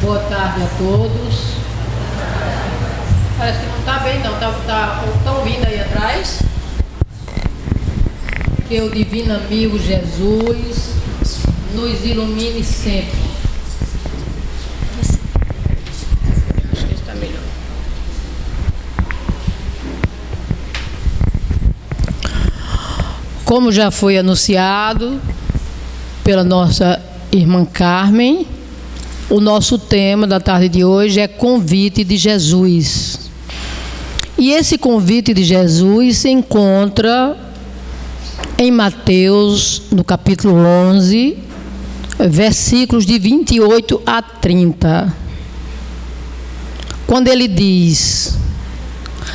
Boa tarde a todos. Parece que não está bem não, estão ouvindo aí atrás? Que o divino amigo Jesus nos ilumine sempre. Acho que está melhor. Como já foi anunciado pela nossa irmã Carmen, o nosso tema da tarde de hoje é convite de Jesus. E esse convite de Jesus se encontra em Mateus, no capítulo 11, versículos de 28 a 30. Quando ele diz: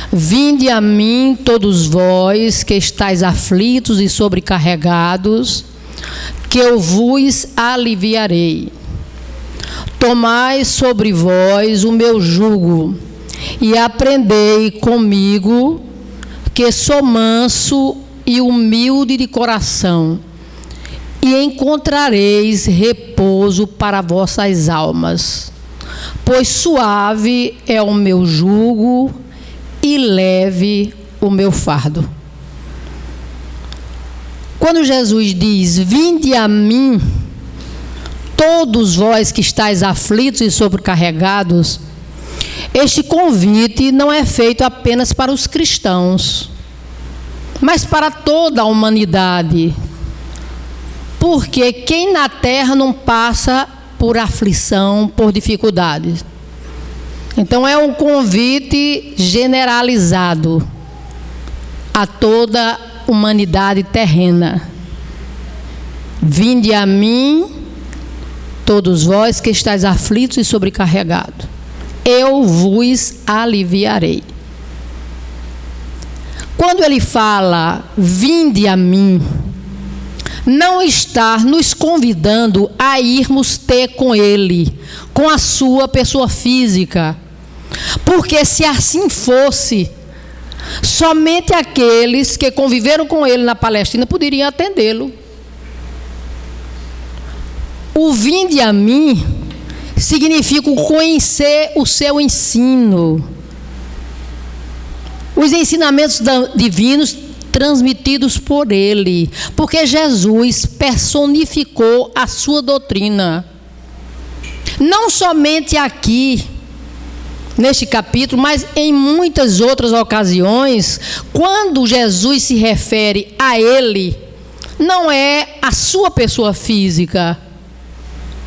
Vinde a mim todos vós que estáis aflitos e sobrecarregados, que eu vos aliviarei. Tomai sobre vós o meu jugo e aprendei comigo, que sou manso e humilde de coração, e encontrareis repouso para vossas almas, pois suave é o meu jugo e leve o meu fardo. Quando Jesus diz: Vinde a mim todos vós que estáis aflitos e sobrecarregados, este convite não é feito apenas para os cristãos, mas para toda a humanidade. Porque quem na terra não passa por aflição, por dificuldades? Então é um convite generalizado a toda a humanidade terrena. Vinde a mim todos vós que estáis aflitos e sobrecarregados, eu vos aliviarei. Quando ele fala, vinde a mim, não está nos convidando a irmos ter com ele, com a sua pessoa física. Porque se assim fosse, somente aqueles que conviveram com ele na Palestina poderiam atendê-lo. O vinde a mim significa conhecer o seu ensino, os ensinamentos divinos transmitidos por ele, porque Jesus personificou a sua doutrina. Não somente aqui, neste capítulo, mas em muitas outras ocasiões, quando Jesus se refere a ele, não é a sua pessoa física,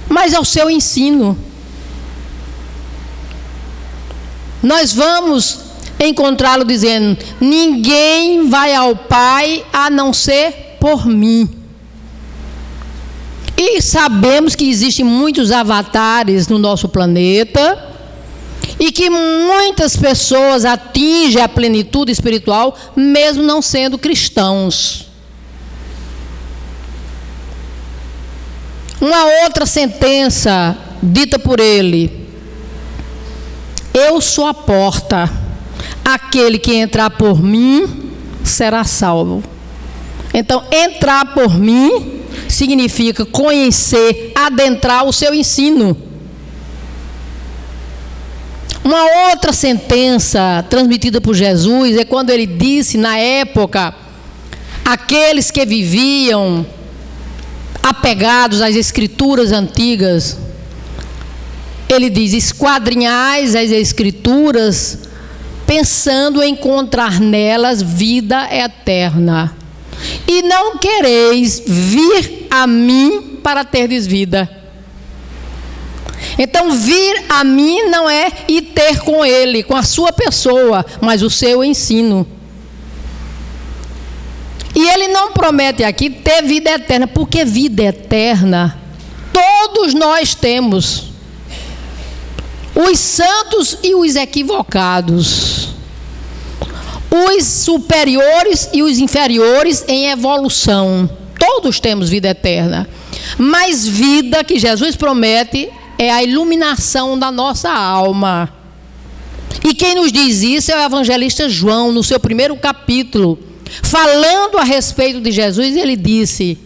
mas ao seu ensino. Nós vamos encontrá-lo dizendo: ninguém vai ao Pai a não ser por mim. E sabemos que existem muitos avatares no nosso planeta e que muitas pessoas atingem a plenitude espiritual mesmo não sendo cristãos. Uma outra sentença dita por ele: eu sou a porta, aquele que entrar por mim será salvo. Então, entrar por mim significa conhecer, adentrar o seu ensino. Uma outra sentença transmitida por Jesus é quando ele disse, na época, aqueles que viviam apegados às escrituras antigas, ele diz: esquadrinhais as escrituras, pensando em encontrar nelas vida eterna, e não quereis vir a mim para terdes vida. Então, vir a mim não é ir ter com ele, com a sua pessoa, mas o seu ensino. E ele não promete aqui ter vida eterna, porque vida eterna todos nós temos. Os santos e os equivocados, os superiores e os inferiores em evolução, todos temos vida eterna. Mas vida que Jesus promete é a iluminação da nossa alma. E quem nos diz isso é o evangelista João, no seu primeiro capítulo. Falando a respeito de Jesus, ele disse: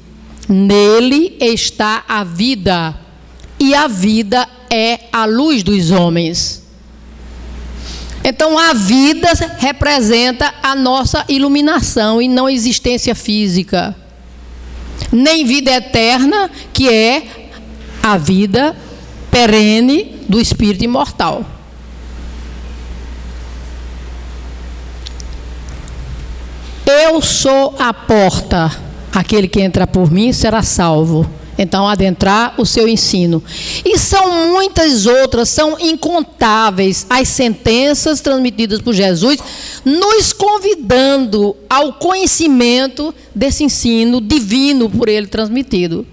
nele está a vida, e a vida é a luz dos homens. Então a vida representa a nossa iluminação e não a existência física. Nem vida eterna, que é a vida perene do espírito imortal. Eu sou a porta, aquele que entra por mim será salvo. Então, adentrar o seu ensino. E são muitas outras, são incontáveis as sentenças transmitidas por Jesus, nos convidando ao conhecimento desse ensino divino por ele transmitido.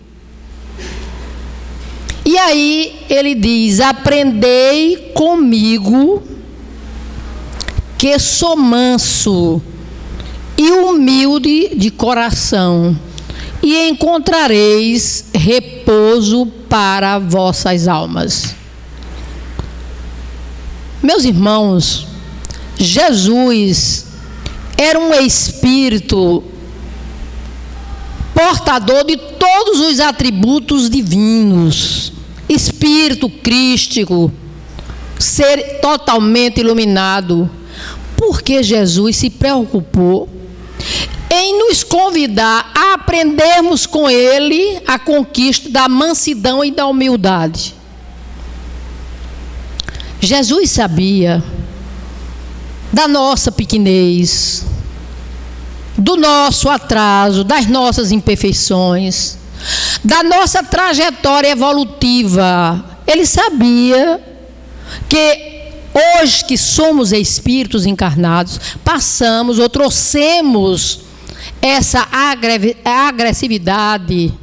E aí ele diz: aprendei comigo, que sou manso e humilde de coração, e encontrareis repouso para vossas almas. Meus irmãos, Jesus era um espírito portador de todos os atributos divinos, espírito crístico, ser totalmente iluminado, porque Jesus se preocupou em nos convidar a aprendermos com ele a conquista da mansidão e da humildade. Jesus sabia da nossa pequenez, do nosso atraso, das nossas imperfeições, da nossa trajetória evolutiva. Ele sabia que hoje que somos espíritos encarnados, passamos ou trouxemos essa agressividade,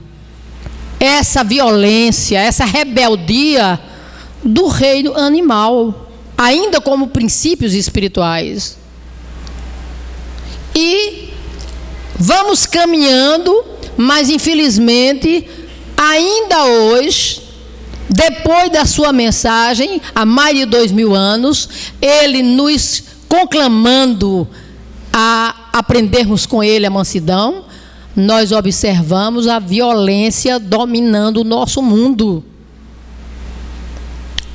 essa violência, essa rebeldia do reino animal, ainda como princípios espirituais. E vamos caminhando, mas infelizmente, ainda hoje, depois da sua mensagem, há mais de 2000 anos, ele nos conclamando a aprendermos com ele a mansidão, nós observamos a violência dominando o nosso mundo.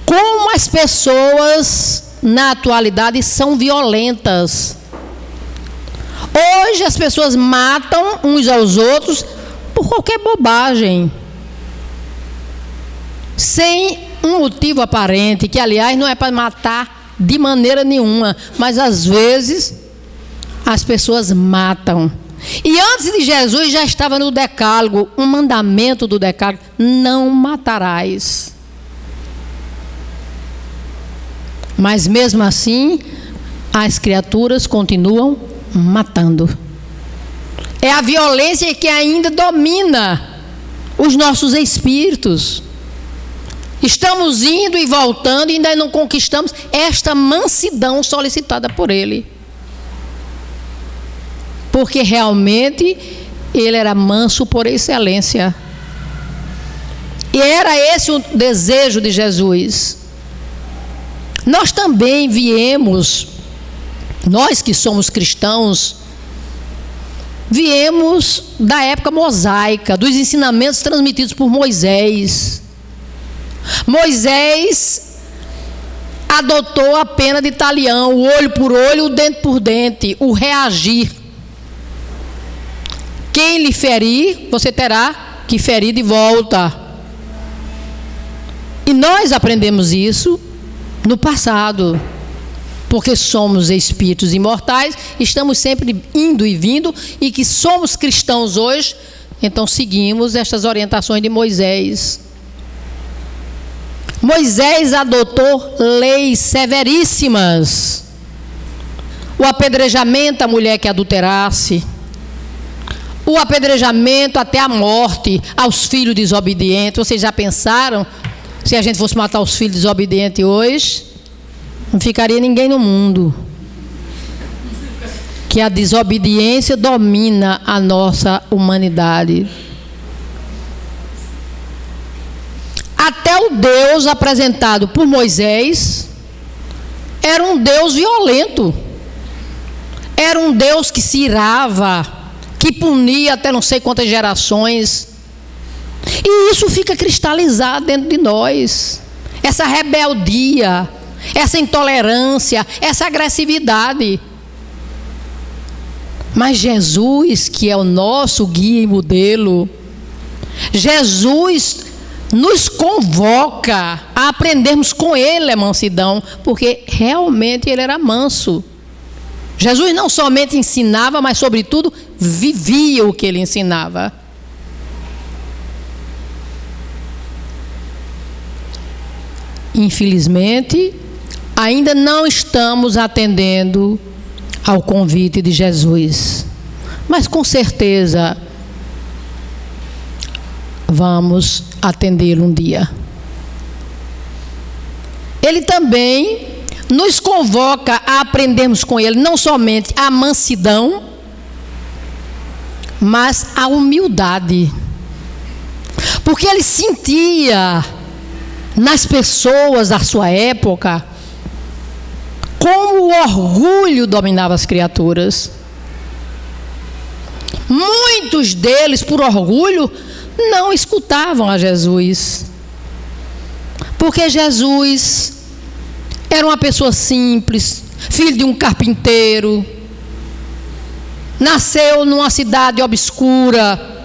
Como as pessoas na atualidade são violentas. Hoje as pessoas matam uns aos outros por qualquer bobagem, sem um motivo aparente, que aliás não é para matar de maneira nenhuma, mas às vezes as pessoas matam. E antes de Jesus já estava no decálogo, um mandamento do decálogo: não matarás. Mas mesmo assim, as criaturas continuam matando. É a violência que ainda domina os nossos espíritos. Estamos indo e voltando e ainda não conquistamos esta mansidão solicitada por ele. Porque realmente ele era manso por excelência. E era esse o desejo de Jesus. Nós também viemos, nós que somos cristãos, viemos da época mosaica, dos ensinamentos transmitidos por Moisés. Moisés adotou a pena de talião, o olho por olho, o dente por dente, o reagir. Quem lhe ferir, você terá que ferir de volta. E nós aprendemos isso no passado, porque somos espíritos imortais, estamos sempre indo e vindo, e que somos cristãos hoje, então seguimos estas orientações de Moisés. Moisés adotou leis severíssimas. O apedrejamento à mulher que adulterasse, o apedrejamento até a morte aos filhos desobedientes. Vocês já pensaram, se a gente fosse matar os filhos desobedientes hoje, não ficaria ninguém no mundo. Que a desobediência domina a nossa humanidade. Até o Deus apresentado por Moisés era um Deus violento. Era um Deus que se irava, que punia até não sei quantas gerações. E isso fica cristalizado dentro de nós. essa rebeldia, essa intolerância, essa agressividade. Mas Jesus, que é o nosso guia e modelo, Jesus nos convoca a aprendermos com Ele a mansidão, porque realmente Ele era manso. Jesus não somente ensinava, mas sobretudo vivia o que Ele ensinava. Infelizmente, ainda não estamos atendendo ao convite de Jesus, mas com certeza vamos atendê-lo um dia. Ele também nos convoca a aprendermos com Ele não somente a mansidão, mas a humildade, porque Ele sentia nas pessoas da sua época como o orgulho dominava as criaturas. Muitos deles, por orgulho, não escutavam a Jesus, porque Jesus era uma pessoa simples, filho de um carpinteiro, nasceu numa cidade obscura,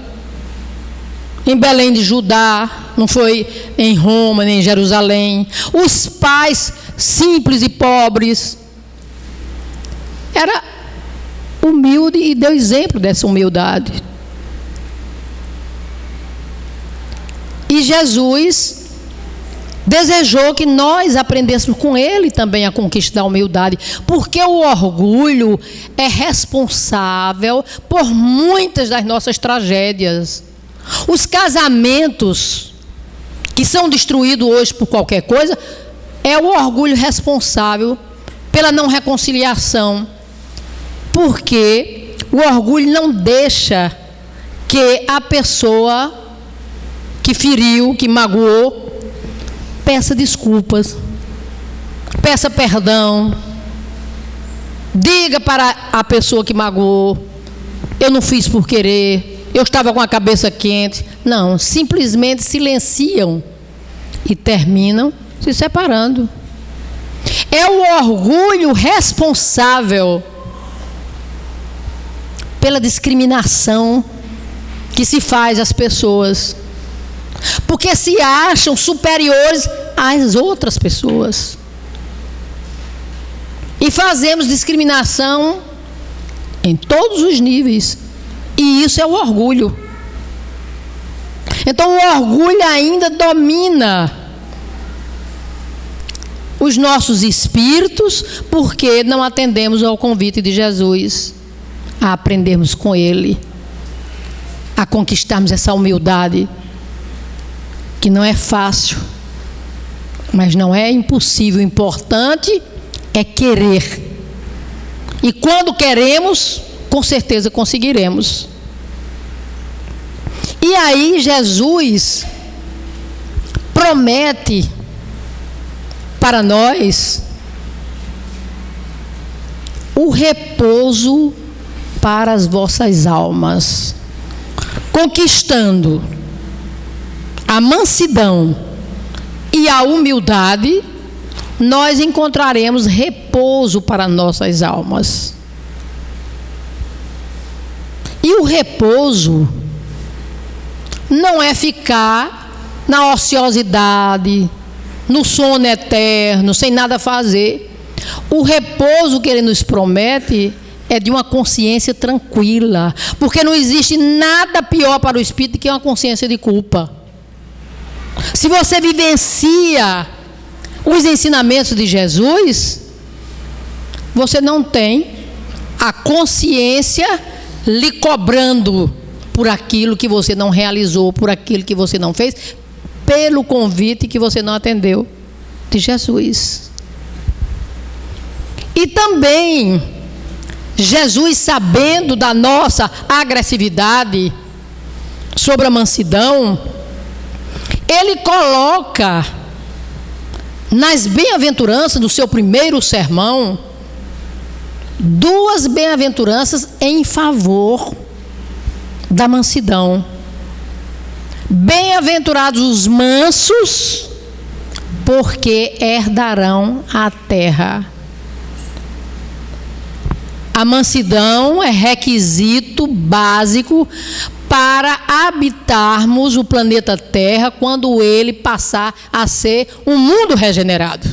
em Belém de Judá, não foi em Roma nem em Jerusalém. Os pais simples e pobres. Era humilde e deu exemplo dessa humildade. E Jesus desejou que nós aprendêssemos com Ele também a conquistar a humildade, porque o orgulho é responsável por muitas das nossas tragédias. Os casamentos que são destruídos hoje por qualquer coisa, é o orgulho responsável pela não reconciliação, porque o orgulho não deixa que a pessoa que feriu, que magoou, peça desculpas, peça perdão, diga para a pessoa que magoou: eu não fiz por querer, eu estava com a cabeça quente. Não, simplesmente silenciam e terminam se separando. É o orgulho responsável pela discriminação que se faz às pessoas, porque se acham superiores às outras pessoas. E fazemos discriminação em todos os níveis. E isso é o orgulho. Então o orgulho ainda domina os nossos espíritos, porque não atendemos ao convite de Jesus a aprendermos com Ele, a conquistarmos essa humildade, que não é fácil, mas não é impossível. O importante é querer. E quando queremos, com certeza conseguiremos. E aí Jesus promete para nós o repouso para as vossas almas, conquistando a mansidão e a humildade, nós encontraremos repouso para nossas almas. E o repouso não é ficar na ociosidade, no sono eterno, sem nada fazer. O repouso que Ele nos promete é de uma consciência tranquila, porque não existe nada pior para o espírito que uma consciência de culpa. Se você vivencia os ensinamentos de Jesus, você não tem a consciência lhe cobrando por aquilo que você não realizou, por aquilo que você não fez, pelo convite que você não atendeu de Jesus. E também Jesus, sabendo da nossa agressividade sobre a mansidão, Ele coloca nas bem-aventuranças do seu primeiro sermão duas bem-aventuranças em favor da mansidão. Bem-aventurados os mansos, porque herdarão a terra. A mansidão é requisito básico para habitarmos o planeta Terra quando ele passar a ser um mundo regenerado.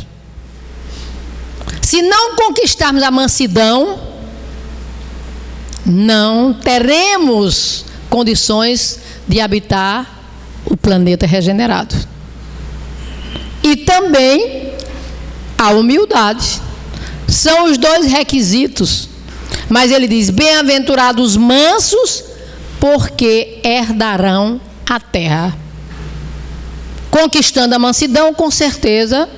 Se não conquistarmos a mansidão, não teremos condições de habitar o planeta regenerado. E também a humildade. São os dois requisitos. Mas ele diz: bem-aventurados os mansos, porque herdarão a terra. Conquistando a mansidão, com certeza,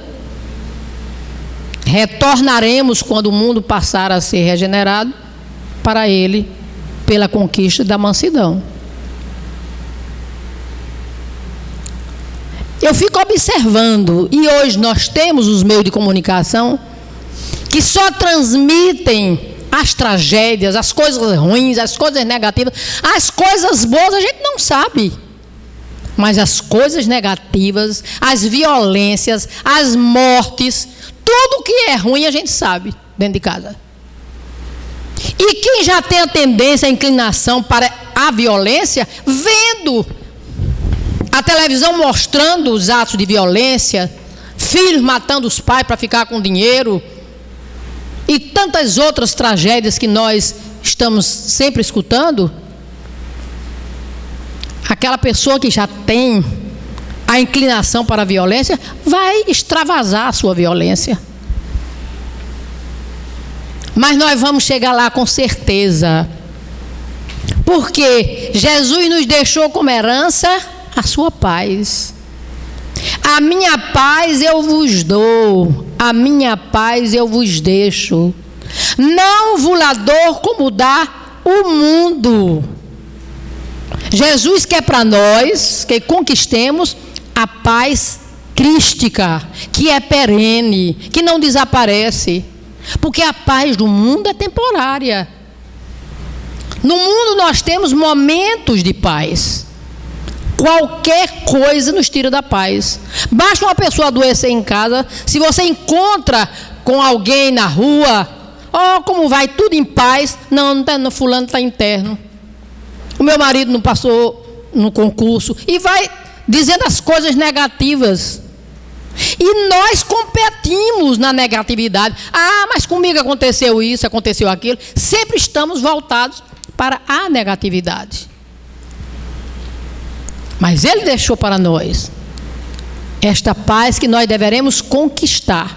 retornaremos quando o mundo passar a ser regenerado para ele, pela conquista da mansidão. Eu fico observando, e hoje nós temos os meios de comunicação que só transmitem as tragédias, as coisas ruins, as coisas negativas. As coisas boas a gente não sabe, mas as coisas negativas, as violências, as mortes, tudo que é ruim a gente sabe dentro de casa. E quem já tem a tendência, a inclinação para a violência, vendo a televisão mostrando os atos de violência, filhos matando os pais para ficar com dinheiro, e tantas outras tragédias que nós estamos sempre escutando, aquela pessoa que já tem a inclinação para a violência vai extravasar a sua violência. Mas nós vamos chegar lá com certeza, porque Jesus nos deixou como herança a sua paz. A minha paz eu vos dou, a minha paz eu vos deixo. Não vos la dou como dá o mundo. Jesus quer para nós que conquistemos a paz crística, que é perene, que não desaparece. Porque a paz do mundo é temporária. No mundo nós temos momentos de paz. Qualquer coisa nos tira da paz. Basta uma pessoa adoecer em casa. Se você encontra com alguém na rua, como vai? Tudo em paz. Não tá, fulano está interno. O meu marido não passou no concurso. E vai dizendo as coisas negativas. E nós competimos na negatividade. Mas comigo aconteceu isso, aconteceu aquilo. Sempre estamos voltados para a negatividade. Mas ele deixou para nós esta paz que nós deveremos conquistar.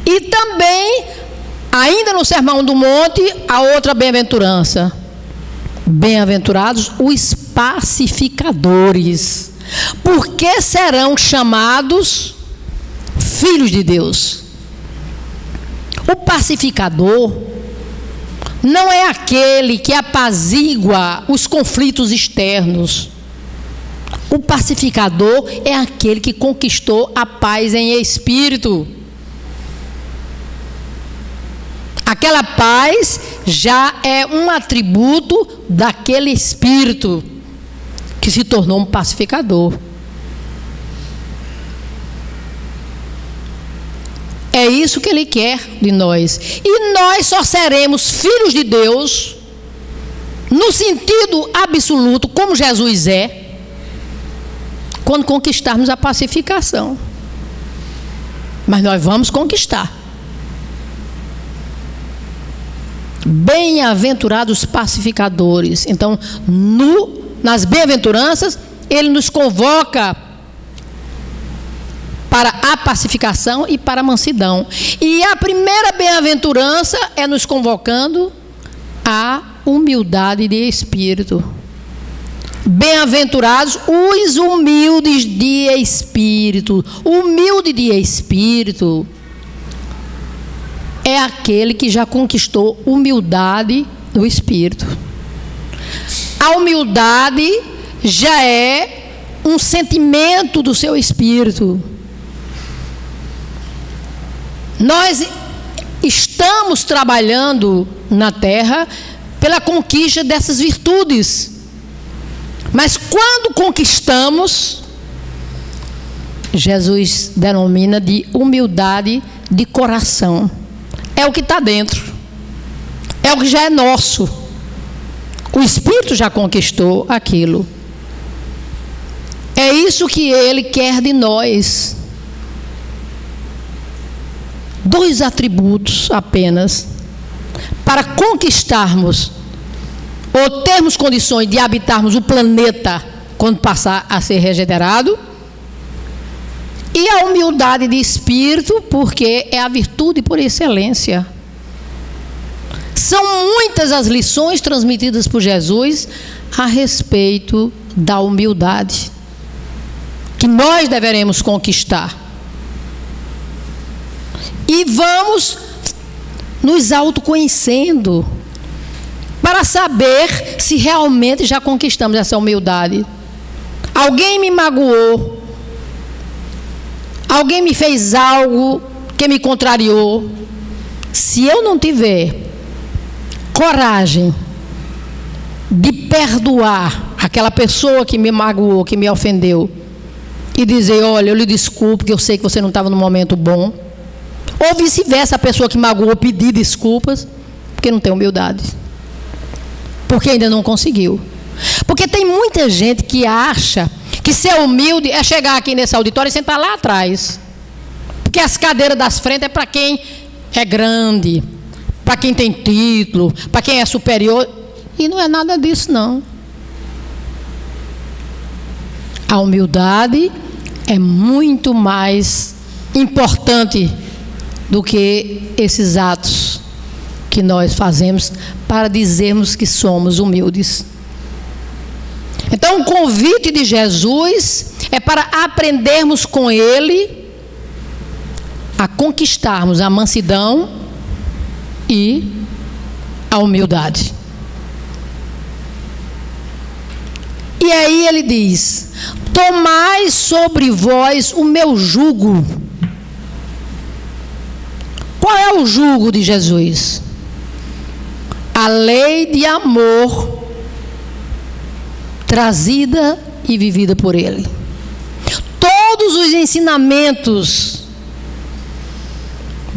E também, ainda no Sermão do Monte, a outra bem-aventurança. Bem-aventurados os pacificadores, porque serão chamados filhos de Deus. O pacificador não é aquele que apazigua os conflitos externos. O pacificador é aquele que conquistou a paz em espírito. Aquela paz já é um atributo daquele espírito que se tornou um pacificador. É isso que ele quer de nós. E nós só seremos filhos de Deus, no sentido absoluto, como Jesus é, quando conquistarmos a pacificação. Mas nós vamos conquistar. Bem-aventurados pacificadores. Então, nas bem-aventuranças, ele nos convoca para a pacificação e para a mansidão. E a primeira bem-aventurança é nos convocando à humildade de espírito. Bem-aventurados os humildes de espírito. Humilde de espírito é aquele que já conquistou humildade do espírito. A humildade já é um sentimento do seu espírito. Nós estamos trabalhando na terra pela conquista dessas virtudes. Mas quando conquistamos, Jesus denomina de humildade de coração. É o que está dentro. É o que já é nosso. O Espírito já conquistou aquilo. É isso que Ele quer de nós. 2 atributos apenas para conquistarmos ou termos condições de habitarmos o planeta quando passar a ser regenerado, e a humildade de espírito, porque é a virtude por excelência. São muitas as lições transmitidas por Jesus a respeito da humildade que nós deveremos conquistar. E vamos nos autoconhecendo para saber se realmente já conquistamos essa humildade. Alguém me magoou, alguém me fez algo que me contrariou. Se eu não tiver coragem de perdoar aquela pessoa que me magoou, que me ofendeu, e dizer: olha, eu lhe desculpo, porque eu sei que você não estava no momento bom. Ou vice-versa, a pessoa que magoou pedir desculpas, porque não tem humildade. Porque ainda não conseguiu. Porque tem muita gente que acha que ser humilde é chegar aqui nesse auditório e sentar lá atrás. Porque as cadeiras das frentes é para quem é grande, para quem tem título, para quem é superior. E não é nada disso, não. A humildade é muito mais importante do que esses atos que nós fazemos para dizermos que somos humildes. Então, o convite de Jesus é para aprendermos com Ele a conquistarmos a mansidão e a humildade. E aí ele diz: tomai sobre vós o meu jugo. Qual é o jugo de Jesus? A lei de amor trazida e vivida por Ele. Todos os ensinamentos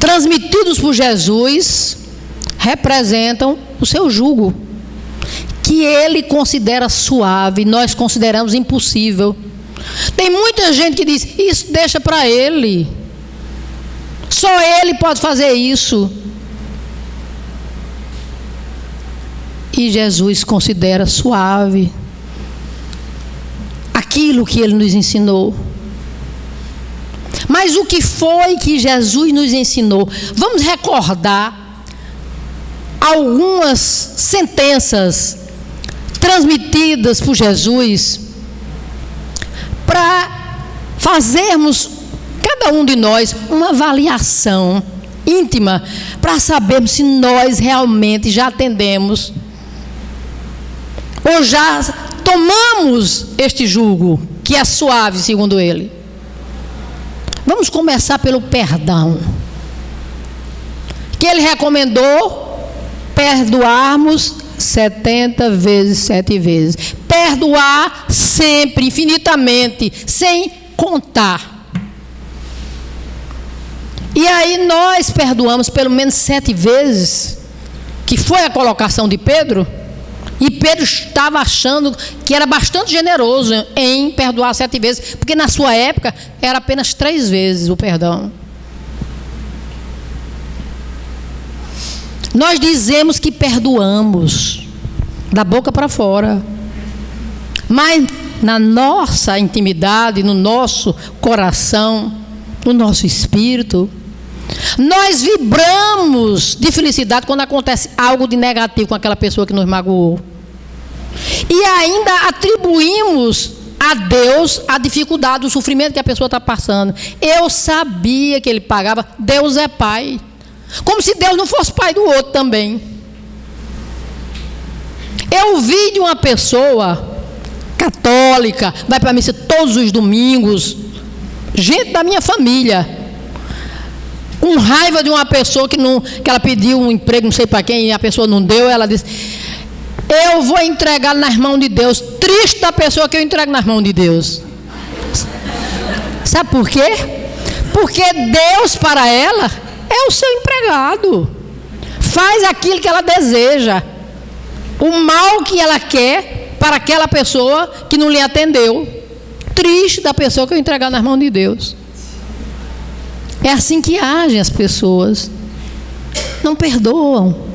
transmitidos por Jesus representam o seu jugo, que Ele considera suave, nós consideramos impossível. Tem muita gente que diz: isso deixa para Ele. Só Ele pode fazer isso. E Jesus considera suave aquilo que Ele nos ensinou. Mas o que foi que Jesus nos ensinou? Vamos recordar algumas sentenças transmitidas por Jesus para fazermos, cada um de nós, uma avaliação íntima para sabermos se nós realmente já atendemos ou já tomamos este jugo que é suave, segundo Ele. Vamos começar pelo perdão, que Ele recomendou perdoarmos 70 vezes, 7 vezes. Perdoar sempre, infinitamente, sem contar. E aí nós perdoamos pelo menos 7 vezes, que foi a colocação de Pedro. E Pedro estava achando que era bastante generoso em perdoar 7 vezes, porque na sua época era apenas 3 vezes o perdão. Nós dizemos que perdoamos, da boca para fora, mas na nossa intimidade, no nosso coração, no nosso espírito, nós vibramos de felicidade quando acontece algo de negativo com aquela pessoa que nos magoou. E ainda atribuímos a Deus a dificuldade, o sofrimento que a pessoa está passando. Eu sabia que Ele pagava. Deus é Pai. Como se Deus não fosse pai do outro também. Eu vi de uma pessoa católica, vai para a missa todos os domingos, gente da minha família, com raiva de uma pessoa que ela pediu um emprego, não sei para quem, e a pessoa não deu. Ela disse: eu vou entregar nas mãos de Deus. Triste da pessoa que eu entrego nas mãos de Deus. Sabe por quê? Porque Deus para ela é o seu empregado. Faz aquilo que ela deseja. O mal que ela quer para aquela pessoa que não lhe atendeu. Triste da pessoa que eu entregar nas mãos de Deus. É assim que agem as pessoas. Não perdoam.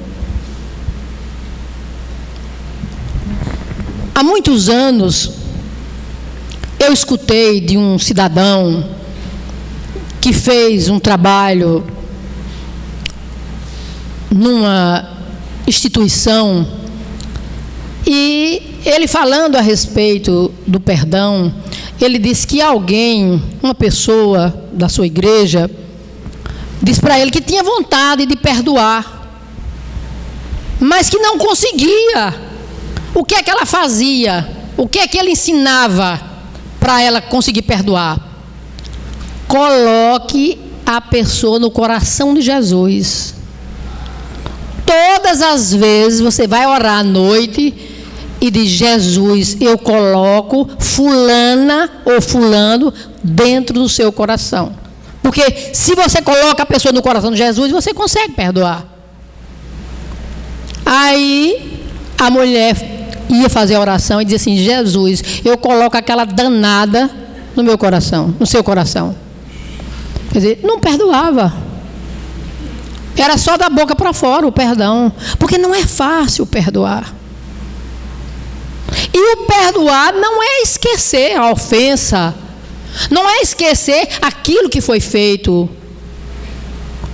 Há muitos anos, eu escutei de um cidadão que fez um trabalho numa instituição, e ele falando a respeito do perdão, ele disse que alguém, uma pessoa da sua igreja, disse para ele que tinha vontade de perdoar, mas que não conseguia. O que é que ela fazia? O que é que ele ensinava para ela conseguir perdoar? Coloque a pessoa no coração de Jesus. Todas as vezes você vai orar à noite e diz: Jesus, eu coloco fulana ou fulano dentro do seu coração. Porque se você coloca a pessoa no coração de Jesus, você consegue perdoar. Aí a mulher ia fazer a oração e dizia assim: Jesus, eu coloco aquela danada no meu coração, no seu coração. Quer dizer, não perdoava. Era só da boca para fora o perdão. Porque não é fácil perdoar. E o perdoar não é esquecer a ofensa. Não é esquecer aquilo que foi feito.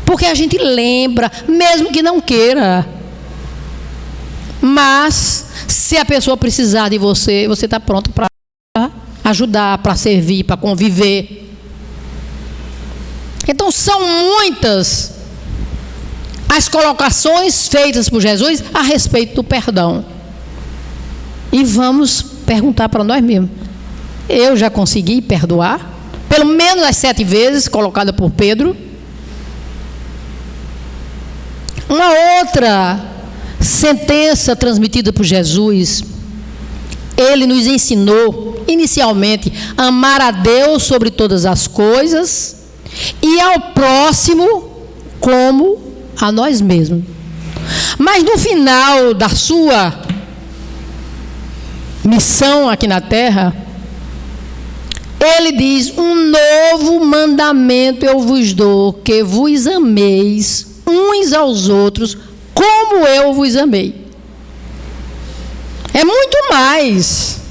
Porque a gente lembra, mesmo que não queira. Mas, se a pessoa precisar de você, você está pronto para ajudar, para servir, para conviver. Então, são muitas as colocações feitas por Jesus a respeito do perdão. E vamos perguntar para nós mesmos: eu já consegui perdoar? Pelo menos as 7 vezes colocada por Pedro. Uma outra sentença transmitida por Jesus, ele nos ensinou inicialmente a amar a Deus sobre todas as coisas e ao próximo como a nós mesmos. Mas no final da sua missão aqui na terra, ele diz: um novo mandamento eu vos dou, que vos ameis uns aos outros como eu vos amei. É muito mais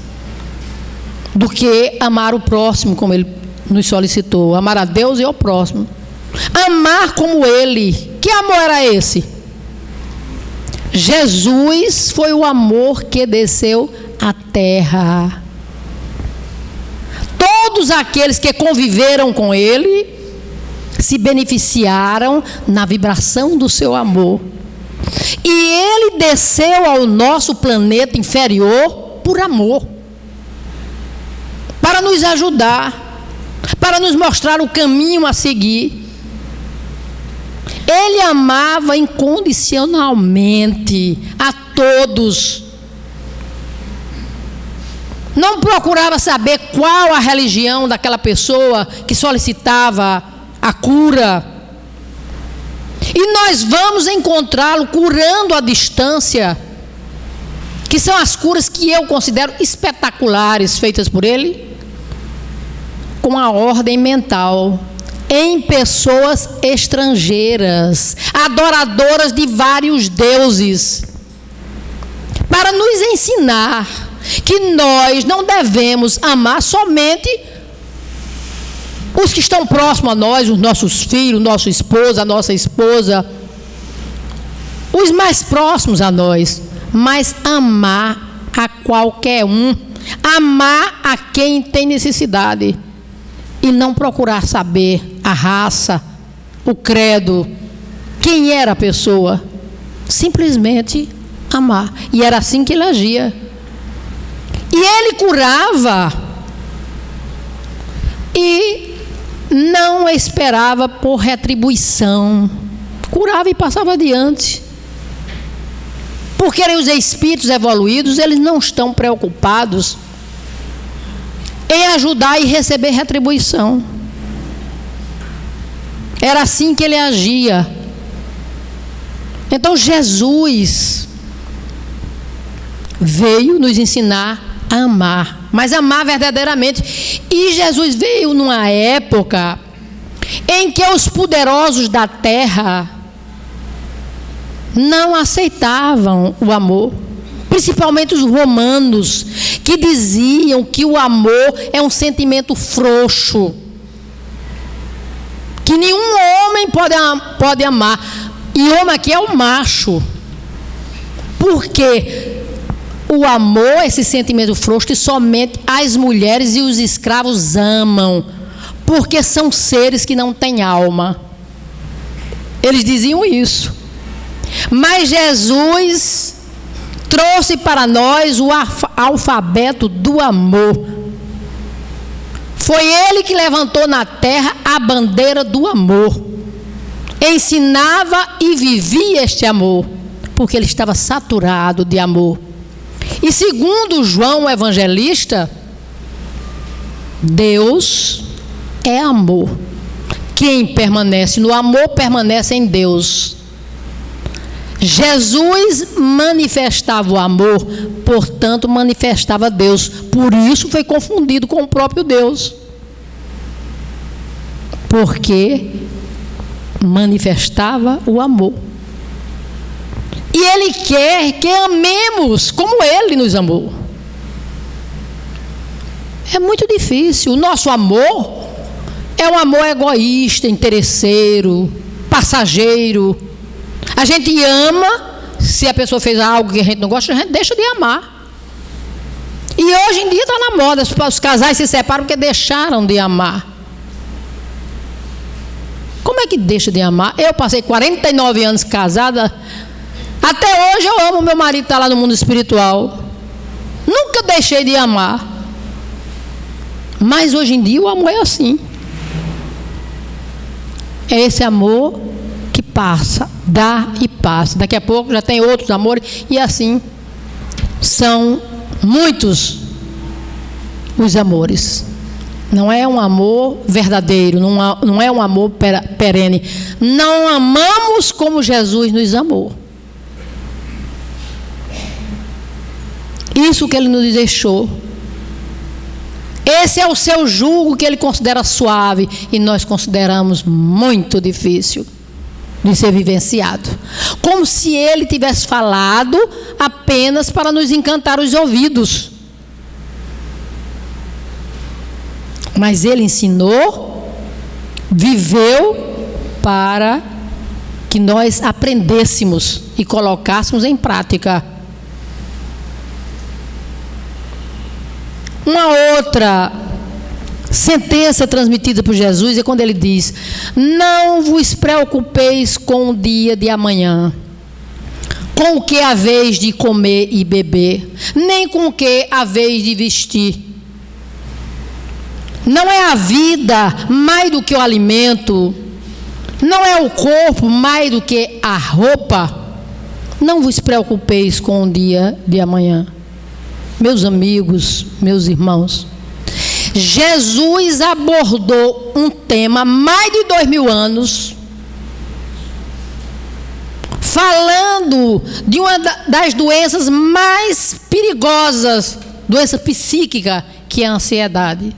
do que amar o próximo, como ele nos solicitou. Amar a Deus e ao próximo. Amar como ele. Que amor era esse? Jesus foi o amor que desceu à terra. Todos aqueles que conviveram com ele se beneficiaram na vibração do seu amor. E ele desceu ao nosso planeta inferior por amor, para nos ajudar, para nos mostrar o caminho a seguir. Ele amava incondicionalmente a todos. Não procurava saber qual a religião daquela pessoa que solicitava a cura. E nós vamos encontrá-lo curando à distância, que são as curas que eu considero espetaculares, feitas por ele, com a ordem mental, em pessoas estrangeiras, adoradoras de vários deuses, para nos ensinar que nós não devemos amar somente os que estão próximos a nós, os nossos filhos, nosso esposo, a nossa esposa, os mais próximos a nós, mas amar a qualquer um, amar a quem tem necessidade, e não procurar saber a raça, o credo, quem era a pessoa, simplesmente amar. E era assim que ele agia. E ele curava e não esperava por retribuição. Curava e passava adiante. Porque os espíritos evoluídos, eles não estão preocupados em ajudar e receber retribuição. Era assim que ele agia. Então Jesus veio nos ensinar a amar, mas amar verdadeiramente. E Jesus veio numa época em que os poderosos da terra não aceitavam o amor, principalmente os romanos, que diziam que o amor é um sentimento frouxo, que nenhum homem pode amar, e homem aqui é o macho, porque o amor, esse sentimento frouxo que somente as mulheres e os escravos amam, porque são seres que não têm alma. Eles diziam isso. Mas Jesus trouxe para nós o alfabeto do amor. Foi Ele que levantou na terra a bandeira do amor. Ensinava e vivia este amor, porque Ele estava saturado de amor. E segundo João o evangelista, Deus é amor. Quem permanece no amor permanece em Deus. Jesus manifestava o amor, portanto manifestava Deus. Por isso foi confundido com o próprio Deus, porque manifestava o amor. E Ele quer que amemos como Ele nos amou. É muito difícil. O nosso amor é um amor egoísta, interesseiro, passageiro. A gente ama, se a pessoa fez algo que a gente não gosta, a gente deixa de amar. E hoje em dia está na moda, os casais se separam porque deixaram de amar. Como é que deixa de amar? Eu passei 49 anos casada, até hoje eu amo meu marido, está lá no mundo espiritual. Nunca deixei de amar. Mas hoje em dia o amor é assim. É esse amor que passa, dá e passa. Daqui a pouco já tem outros amores, e assim são muitos os amores. Não é um amor verdadeiro, não é um amor perene. Não amamos como Jesus nos amou. Isso que Ele nos deixou. Esse é o seu jugo que Ele considera suave, e nós consideramos muito difícil de ser vivenciado. Como se Ele tivesse falado apenas para nos encantar os ouvidos. Mas Ele ensinou, viveu para que nós aprendêssemos e colocássemos em prática. Uma outra sentença transmitida por Jesus é quando Ele diz: não vos preocupeis com o dia de amanhã, com o que haveis de comer e beber, nem com o que haveis de vestir. Não é a vida mais do que o alimento? Não é o corpo mais do que a roupa? Não vos preocupeis com o dia de amanhã. Meus amigos, meus irmãos, Jesus abordou um tema há mais de 2000 anos, falando de uma das doenças mais perigosas, doença psíquica, que é a ansiedade.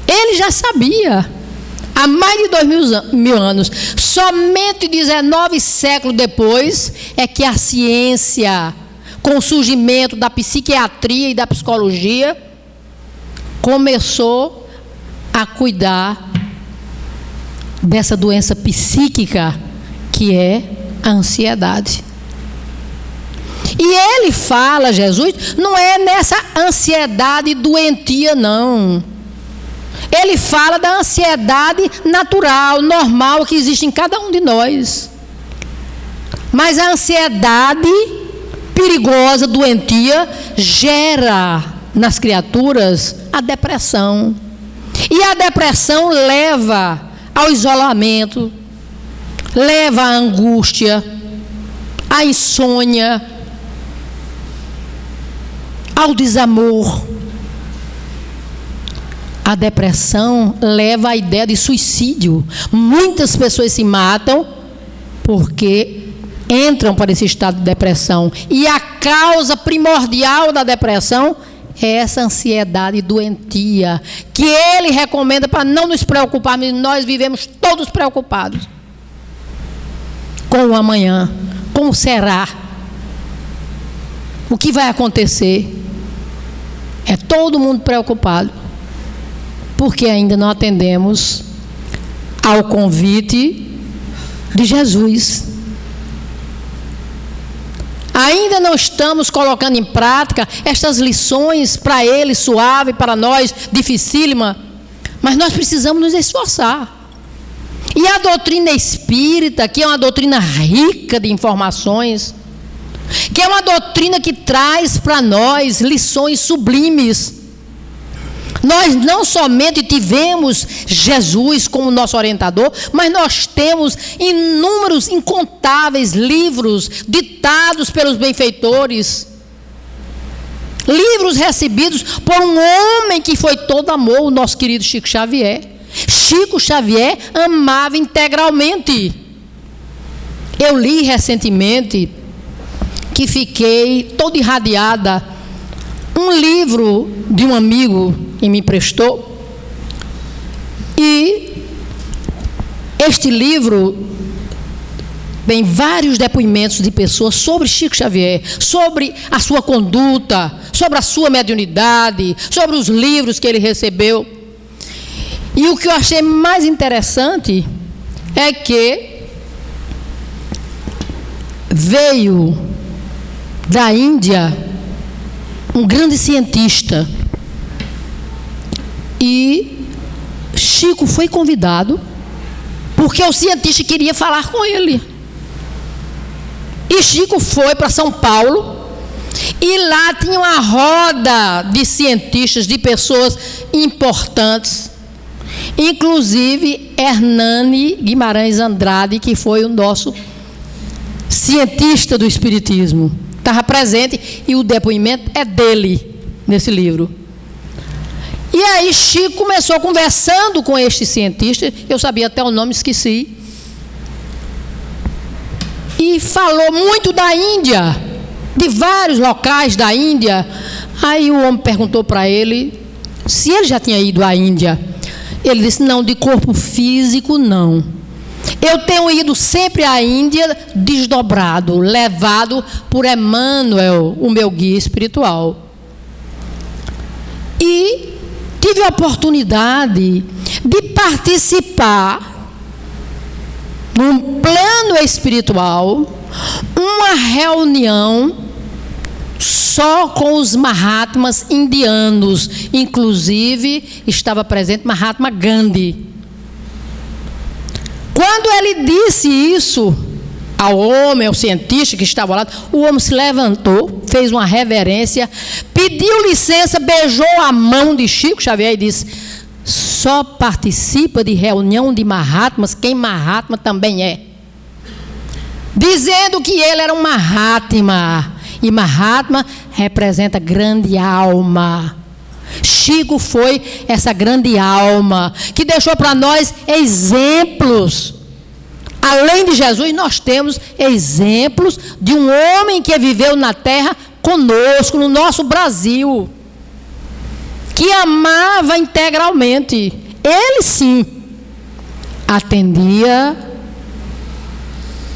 Ele já sabia, há mais de 2000 anos, somente 19 séculos depois, é que a ciência, com o surgimento da psiquiatria e da psicologia, começou a cuidar dessa doença psíquica, que é a ansiedade. E Ele fala, Jesus, não é nessa ansiedade doentia, não. Ele fala da ansiedade natural, normal, que existe em cada um de nós. Mas a ansiedade perigosa, doentia, gera nas criaturas a depressão. E a depressão leva ao isolamento, leva à angústia, à insônia, ao desamor, A depressão leva à ideia de suicídio. Muitas pessoas se matam porque entram para esse estado de depressão. E a causa primordial da depressão é essa ansiedade doentia, que ele recomenda para não nos preocuparmos. Nós vivemos todos preocupados com o amanhã, como será, o que vai acontecer. É todo mundo preocupado, porque ainda não atendemos ao convite de Jesus. Ainda não estamos colocando em prática estas lições para ele suave, para nós dificílima, mas nós precisamos nos esforçar. E a doutrina espírita, que é uma doutrina rica de informações, que é uma doutrina que traz para nós lições sublimes. Nós não somente tivemos Jesus como nosso orientador, mas nós temos inúmeros, incontáveis livros ditados pelos benfeitores. Livros recebidos por um homem que foi todo amor, o nosso querido Chico Xavier. Chico Xavier amava integralmente. Eu li recentemente, que fiquei toda irradiada, um livro de um amigo que me emprestou, e este livro tem vários depoimentos de pessoas sobre Chico Xavier, sobre a sua conduta, sobre a sua mediunidade, sobre os livros que ele recebeu. E o que eu achei mais interessante é que veio da Índia um grande cientista, e Chico foi convidado porque o cientista queria falar com ele. E Chico foi para São Paulo, e lá tinha uma roda de cientistas, de pessoas importantes, inclusive Hernani Guimarães Andrade, que foi o nosso cientista do espiritismo, estava presente, e o depoimento é dele nesse livro. E aí Chico começou conversando com este cientista, eu sabia até o nome, esqueci, e falou muito da Índia, de vários locais da Índia. Aí o homem perguntou para ele se ele já tinha ido à Índia. Ele disse: não, de corpo físico não. Eu tenho ido sempre à Índia desdobrado, levado por Emmanuel, o meu guia espiritual. E tive a oportunidade de participar, num plano espiritual, uma reunião só com os Mahatmas indianos. Inclusive, estava presente Mahatma Gandhi. Quando ele disse isso ao homem, ao cientista que estava lá, o homem se levantou, fez uma reverência, pediu licença, beijou a mão de Chico Xavier e disse: só participa de reunião de Mahatmas quem Mahatma também é. Dizendo que ele era um Mahatma, e Mahatma representa grande alma. Chico foi essa grande alma que deixou para nós exemplos. Além de Jesus, nós temos exemplos de um homem que viveu na terra conosco, no nosso Brasil, que amava integralmente. Ele sim atendia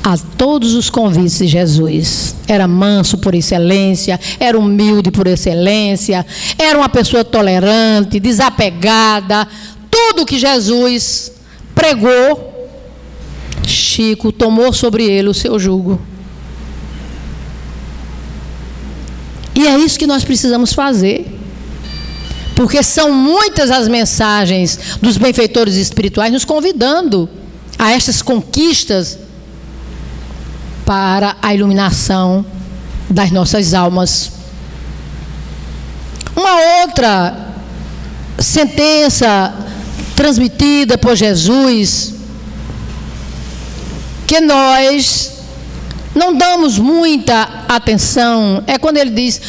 a todos os convites de Jesus. Era manso por excelência, era humilde por excelência, era uma pessoa tolerante, desapegada. Tudo que Jesus pregou, Chico tomou sobre ele o seu jugo. E é isso que nós precisamos fazer, porque são muitas as mensagens dos benfeitores espirituais nos convidando a estas conquistas para a iluminação das nossas almas. Uma outra sentença transmitida por Jesus, que nós não damos muita atenção, é quando ele diz: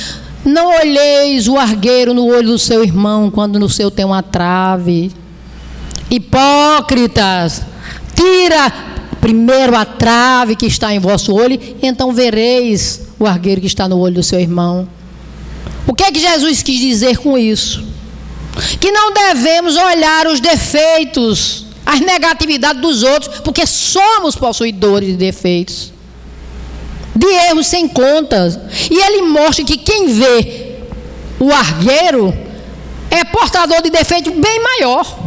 Não olheis o argueiro no olho do seu irmão, quando no seu tem uma trave. Hipócritas, tira primeiro a trave que está em vosso olho, então vereis o argueiro que está no olho do seu irmão. O que é que Jesus quis dizer com isso? Que não devemos olhar os defeitos, as negatividades dos outros, porque somos possuidores de defeitos, de erros sem contas. E ele mostra que quem vê o argueiro é portador de defeito bem maior.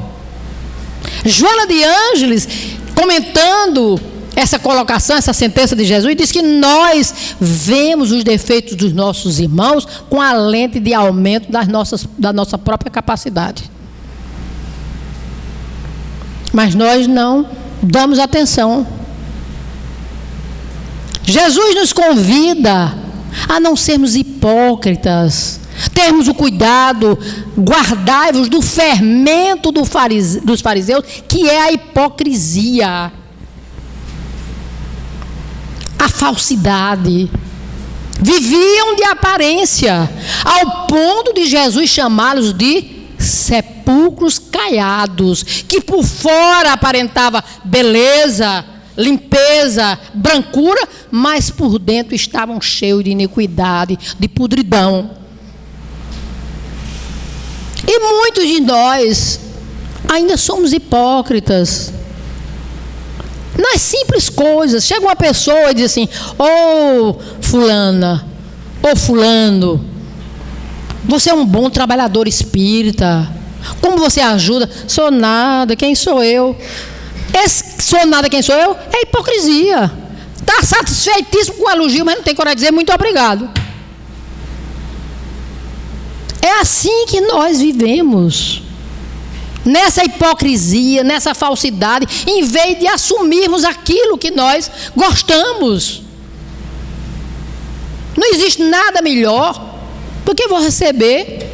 Joana de Ângeles, comentando essa colocação, essa sentença de Jesus, diz que nós vemos os defeitos dos nossos irmãos com a lente de aumento da nossa própria capacidade. Mas nós não damos atenção. Jesus nos convida a não sermos hipócritas, termos o cuidado, guardai-vos do fermento dos fariseus, que é a hipocrisia, a falsidade. Viviam de aparência, ao ponto de Jesus chamá-los de sepulcros caiados, que por fora aparentava beleza, limpeza, brancura, mas por dentro estavam cheios de iniquidade, de podridão. E muitos de nós ainda somos hipócritas nas simples coisas. Chega uma pessoa e diz assim: ô fulana, ô fulano, você é um bom trabalhador espírita, como você ajuda? Sou nada, quem sou eu? Esse sou nada, quem sou eu? É hipocrisia. Está satisfeitíssimo com o elogio, mas não tem coragem de dizer muito obrigado. É assim que nós vivemos, nessa hipocrisia, nessa falsidade, em vez de assumirmos aquilo que nós gostamos. Não existe nada melhor do que você receber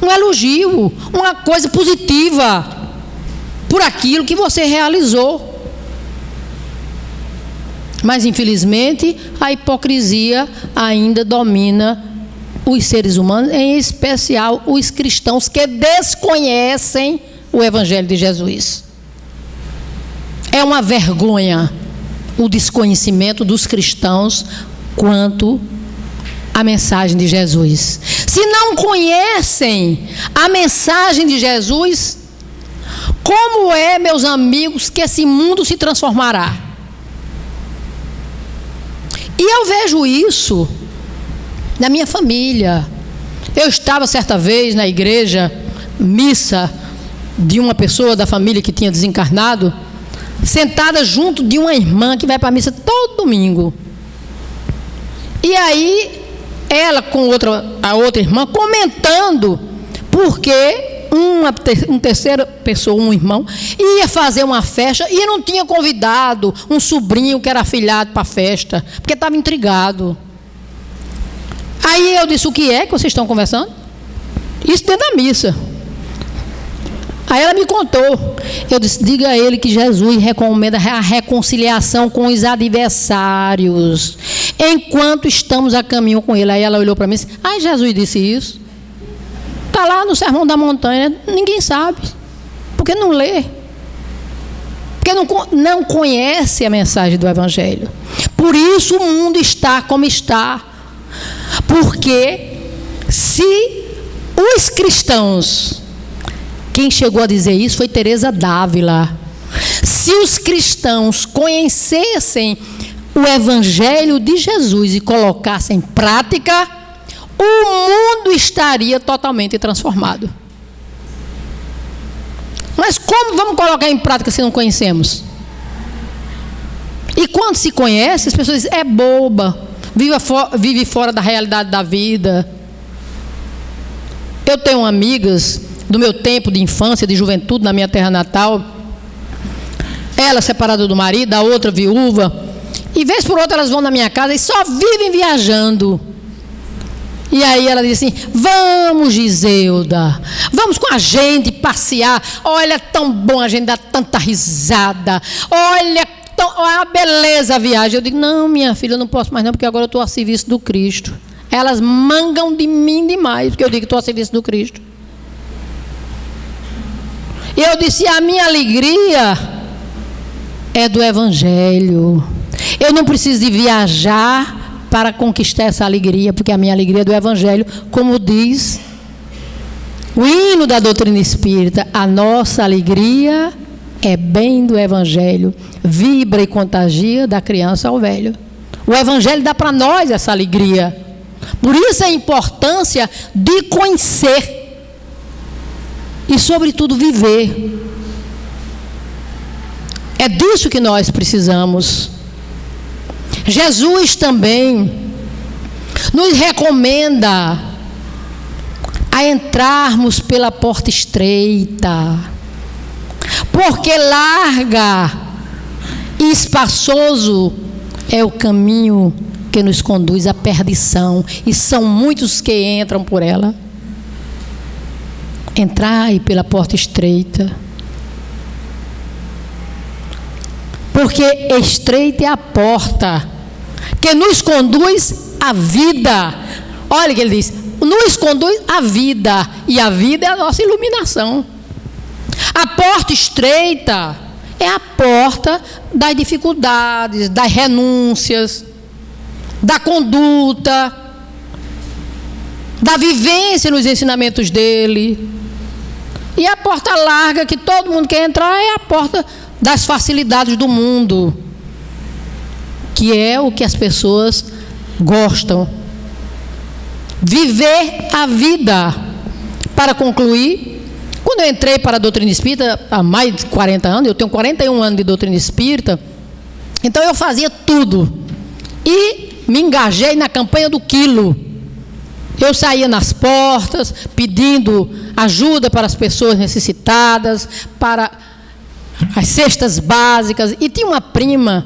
um elogio, uma coisa positiva por aquilo que você realizou. Mas infelizmente a hipocrisia ainda domina os seres humanos, em especial os cristãos que desconhecem o Evangelho de Jesus. É uma vergonha o desconhecimento dos cristãos quanto à mensagem de Jesus. Se não conhecem a mensagem de Jesus, como é, meus amigos, que esse mundo se transformará? E eu vejo isso na minha família. Eu estava certa vez na igreja, missa de uma pessoa da família que tinha desencarnado, sentada junto de uma irmã que vai para a missa todo domingo. E aí, ela com a outra irmã comentando porque uma terceira pessoa, um irmão, ia fazer uma festa e não tinha convidado um sobrinho que era afilhado para a festa, porque estava intrigado. Aí eu disse: o que é que vocês estão conversando? Isso dentro da missa. Aí ela me contou. Eu disse: diga a ele que Jesus recomenda a reconciliação com os adversários, enquanto estamos a caminho com ele. Aí ela olhou para mim e disse: ai, Jesus disse isso? Está lá no Sermão da Montanha. Ninguém sabe, porque não lê, porque não conhece a mensagem do Evangelho. Por isso o mundo está como está. Porque se os cristãos, quem chegou a dizer isso foi Teresa d'Ávila, se os cristãos conhecessem o Evangelho de Jesus e colocassem em prática, o mundo estaria totalmente transformado. Mas como vamos colocar em prática se não conhecemos? E quando se conhece, as pessoas dizem: é boba, vive fora da realidade da vida. Eu tenho amigas do meu tempo de infância, de juventude, na minha terra natal. Ela separada do marido, a outra viúva. E vez por outra elas vão na minha casa e só vivem viajando. E aí ela diz assim: vamos, Giselda, vamos com a gente passear. Olha, tão bom, a gente dá tanta risada. Olha a beleza a viagem. Eu digo: não, minha filha, eu não posso mais não, porque agora eu estou a serviço do Cristo. elas mangam de mim demais, porque eu digo que estou a serviço do Cristo. E eu disse, a minha alegria é do Evangelho. Eu não preciso de viajar para conquistar essa alegria, porque a minha alegria é do Evangelho, como diz o hino da doutrina espírita. A nossa alegria é bem do Evangelho, vibra e contagia da criança ao velho. O Evangelho dá para nós essa alegria. Por isso a importância de conhecer e, sobretudo, viver. É disso que nós precisamos. Jesus também nos recomenda a entrarmos pela porta estreita, porque larga e espaçoso é o caminho que nos conduz à perdição, e são muitos que entram por ela. Entrai pela porta estreita, porque estreita é a porta que nos conduz à vida. Olha o que ele diz, nos conduz à vida, e a vida é a nossa iluminação. A porta estreita é a porta das dificuldades, das renúncias, da conduta, da vivência nos ensinamentos dele. E a porta larga, que todo mundo quer entrar, é a porta das facilidades do mundo, que é o que as pessoas gostam. Viver a vida. Para concluir, quando eu entrei para a doutrina espírita, há mais de 40 anos, eu tenho 41 anos de doutrina espírita, então eu fazia tudo. E me engajei na campanha do quilo. Eu saía nas portas, pedindo ajuda para as pessoas necessitadas, para as cestas básicas. E tinha uma prima,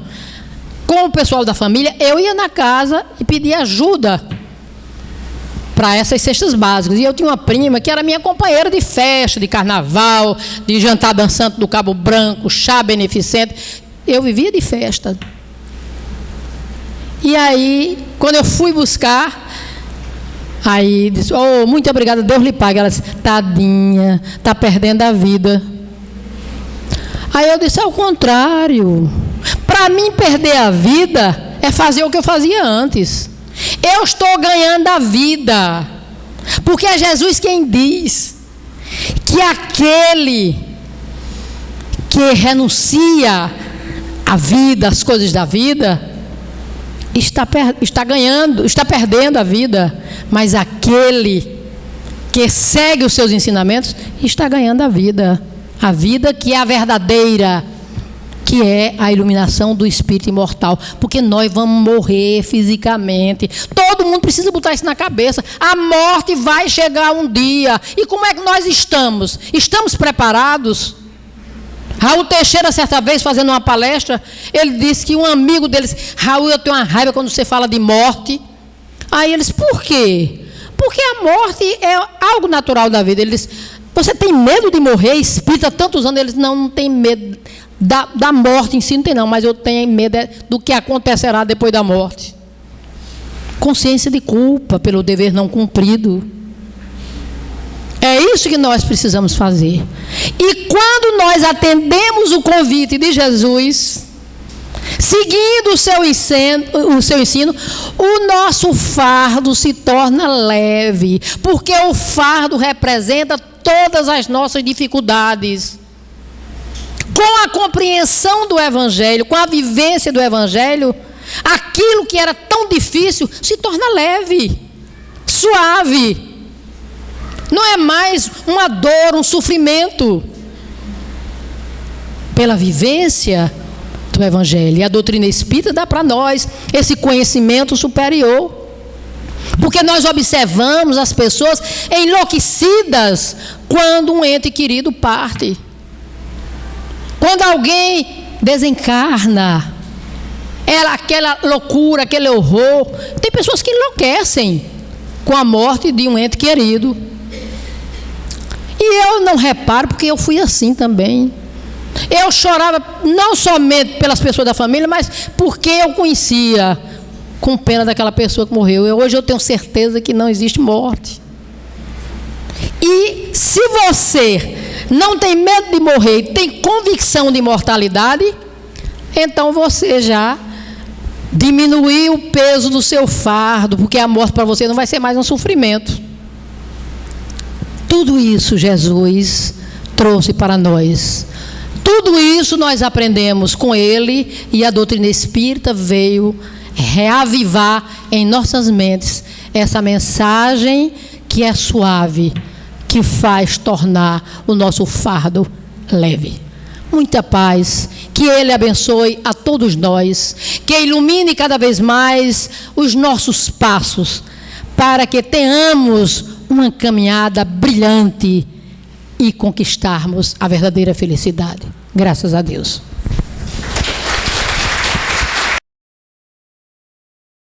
com o pessoal da família, eu ia na casa e pedia ajuda para essas cestas básicas. E eu tinha uma prima que era minha companheira de festa, de carnaval, de jantar dançante do Cabo Branco, chá beneficente. Eu vivia de festa. E aí, quando eu fui buscar, aí disse, oh, muito obrigada, Deus lhe pague. Ela disse, tadinha, está perdendo a vida. Aí eu disse, ao contrário, para mim perder a vida é fazer o que eu fazia antes. Eu estou ganhando a vida, porque é Jesus quem diz que aquele que renuncia à vida, às coisas da vida, está ganhando, está perdendo a vida, mas aquele que segue os seus ensinamentos está ganhando a vida que é a verdadeira, que é a iluminação do espírito imortal, porque nós vamos morrer fisicamente. Todo mundo precisa botar isso na cabeça. A morte vai chegar um dia. E como é que nós estamos? Estamos preparados? Raul Teixeira, certa vez, fazendo uma palestra, ele disse que um amigo deles, Raul, eu tenho uma raiva quando você fala de morte. Aí eles, por quê? Porque a morte é algo natural da vida. Ele disse, você tem medo de morrer? Espírita há tantos anos. Eles, não tem medo da morte em si, não tem não, mas eu tenho medo do que acontecerá depois da morte. Consciência de culpa pelo dever não cumprido. É isso que nós precisamos fazer. E quando nós atendemos o convite de Jesus, seguindo o seu ensino, o nosso fardo se torna leve, porque o fardo representa todas as nossas dificuldades. Com a compreensão do Evangelho, com a vivência do Evangelho, aquilo que era tão difícil se torna leve, suave. Não é mais uma dor, um sofrimento. Pela vivência do Evangelho. E a doutrina espírita dá para nós esse conhecimento superior. Porque nós observamos as pessoas enlouquecidas quando um ente querido parte. Quando alguém desencarna, aquela loucura, aquele horror. Tem pessoas que enlouquecem com a morte de um ente querido. E eu não reparo, porque eu fui assim também. Eu chorava não somente pelas pessoas da família, mas porque eu conhecia com pena daquela pessoa que morreu. Hoje eu tenho certeza que não existe morte. E se você não tem medo de morrer, tem convicção de imortalidade, então você já diminuiu o peso do seu fardo, porque a morte para você não vai ser mais um sofrimento. Tudo isso Jesus trouxe para nós. Tudo isso nós aprendemos com Ele, e a doutrina espírita veio reavivar em nossas mentes essa mensagem que é suave, que faz tornar o nosso fardo leve. Muita paz, que Ele abençoe a todos nós, que ilumine cada vez mais os nossos passos, para que tenhamos uma caminhada brilhante e conquistarmos a verdadeira felicidade. Graças a Deus.